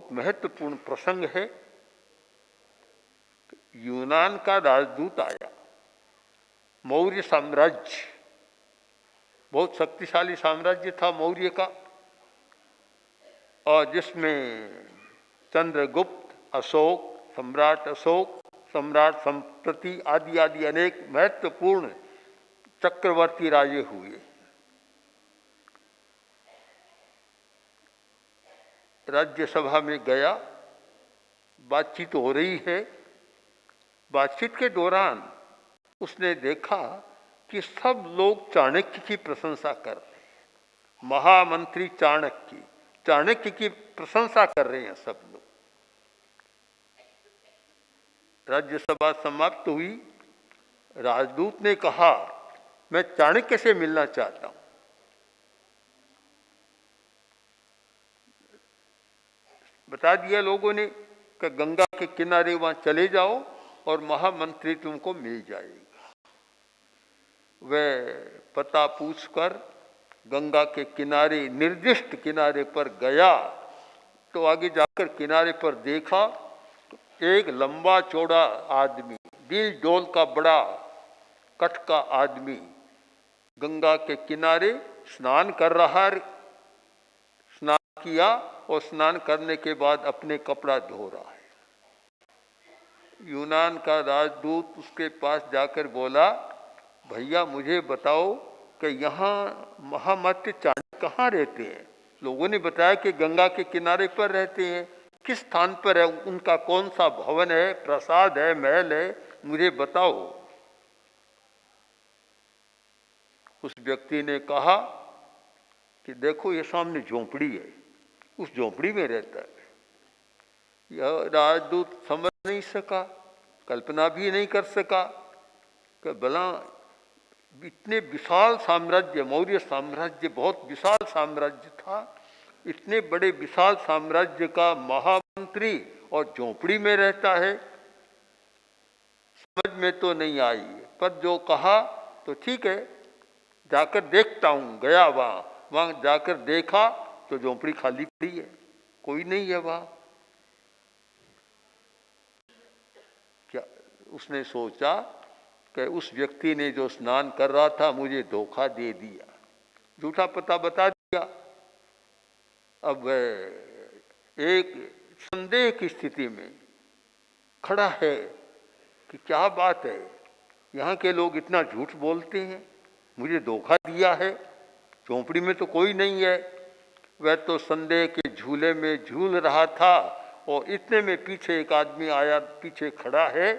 बहुत महत्वपूर्ण प्रसंग है। यूनान का राजदूत आया। मौर्य साम्राज्य बहुत शक्तिशाली साम्राज्य था मौर्य का, और जिसमें चंद्रगुप्त, अशोक, सम्राट संप्रति आदि आदि अनेक महत्वपूर्ण चक्रवर्ती राजे हुए। राज्यसभा में गया, बातचीत हो रही है। बातचीत के दौरान उसने देखा कि सब लोग चाणक्य की प्रशंसा कर रहे हैं। महामंत्री चाणक्य की प्रशंसा कर रहे हैं सब लोग। राज्यसभा समाप्त हुई। राजदूत ने कहा, मैं चाणक्य से मिलना चाहता हूं। बता दिया लोगों ने कि गंगा के किनारे वहां चले जाओ और महामंत्री तुमको मिल जाएगा। वह पता पूछकर गंगा के किनारे, निर्दिष्ट किनारे पर गया तो आगे जाकर किनारे पर देखा एक लंबा चौड़ा आदमी, दिल डोल का बड़ा कट का आदमी गंगा के किनारे स्नान कर रहा। स्नान किया और स्नान करने के बाद अपने कपड़ा धो रहा है। यूनान का राजदूत उसके पास जाकर बोला, भैया मुझे बताओ कि यहाँ महामंत्री चाणक्य कहाँ रहते हैं? लोगों ने बताया कि गंगा के किनारे पर रहते हैं। किस स्थान पर है? उनका कौन सा भवन है, प्रासाद है, महल है, मुझे बताओ। उस व्यक्ति ने कहा कि देखो ये सामने झोंपड़ी है, उस झोंपड़ी में रहता है। यह राजदूत समझ नहीं सका, कल्पना भी नहीं कर सका कि भला इतने विशाल साम्राज्य, मौर्य साम्राज्य बहुत विशाल साम्राज्य था, इतने बड़े विशाल साम्राज्य का महामंत्री और झोंपड़ी में रहता है। समझ में तो नहीं आई, पर जो कहा तो ठीक है, जाकर देखता हूं। गया वहां जाकर देखा तो झोंपड़ी खाली पड़ी है, कोई नहीं है वहां। क्या उसने सोचा कि उस व्यक्ति ने जो स्नान कर रहा था मुझे धोखा दे दिया, झूठा पता बता दिया। अब एक संदेह की स्थिति में खड़ा है कि क्या बात है, यहाँ के लोग इतना झूठ बोलते हैं, मुझे धोखा दिया है, झोंपड़ी में तो कोई नहीं है। वह तो संदेह के झूले में झूल रहा था और इतने में पीछे एक आदमी आया, पीछे खड़ा है,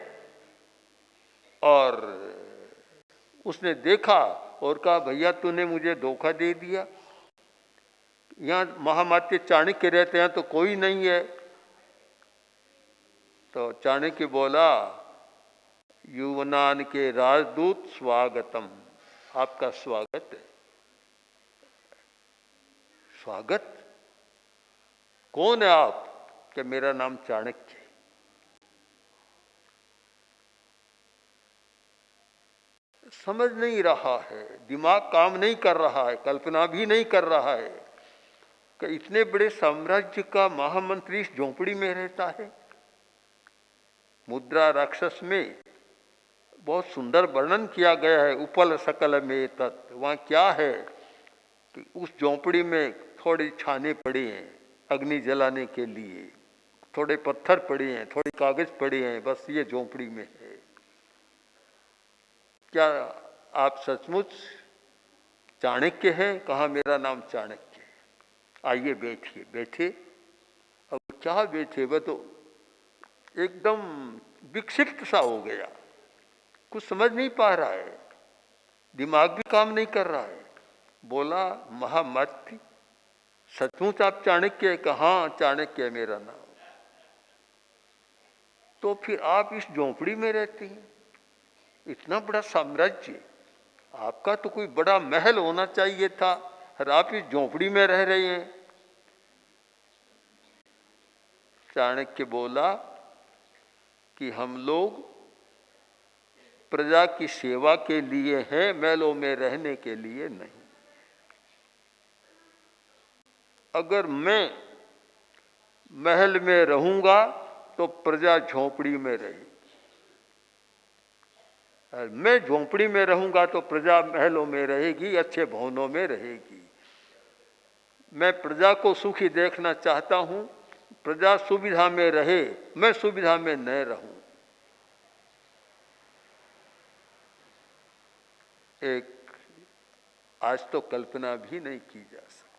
और उसने देखा और कहा, भैया तूने मुझे धोखा दे दिया, यहाँ महामंत्री चाणक्य रहते हैं तो कोई नहीं है। तो चाणक्य बोला, यूनान के राजदूत स्वागतम, आपका स्वागत है। स्वागत? कौन है आप? कि मेरा नाम चाणक्य है। समझ नहीं रहा है, दिमाग काम नहीं कर रहा है, कल्पना भी नहीं कर रहा है कि इतने बड़े साम्राज्य का महामंत्री इस झोंपड़ी में रहता है। मुद्रा राक्षस में बहुत सुंदर वर्णन किया गया है, उपल सकल में तत्। वहाँ क्या है कि उस झोंपड़ी में थोड़ी छाने पड़े हैं अग्नि जलाने के लिए, थोड़े पत्थर पड़े हैं, थोड़े कागज पड़े हैं, बस ये झोंपड़ी में है। क्या आप सचमुच चाणक्य हैं? कहा, मेरा नाम चाणक्य है। आइए बैठिए। बैठे। अब क्या बैठे, वह तो एकदम विक्षिप्त सा हो गया, कुछ समझ नहीं पा रहा है, दिमाग भी काम नहीं कर रहा है। बोला, महामंत्री सचमुच आप चाणक्य है? कहा, हाँ चाणक्य है मेरा नाम। तो फिर आप इस झोंपड़ी में रहते हैं, इतना बड़ा साम्राज्य, आपका तो कोई बड़ा महल होना चाहिए था, और आप इस झोंपड़ी में रह रहे हैं। चाणक्य बोला कि हम लोग प्रजा की सेवा के लिए हैं, महलों में रहने के लिए नहीं। अगर मैं महल में रहूंगा तो प्रजा झोंपड़ी में रहेगी, मैं झोंपड़ी में रहूंगा तो प्रजा महलों में रहेगी, अच्छे भवनों में रहेगी। मैं प्रजा को सुखी देखना चाहता हूं, प्रजा सुविधा में रहे, मैं सुविधा में न रहूं। एक आज तो कल्पना भी नहीं की जा सकती।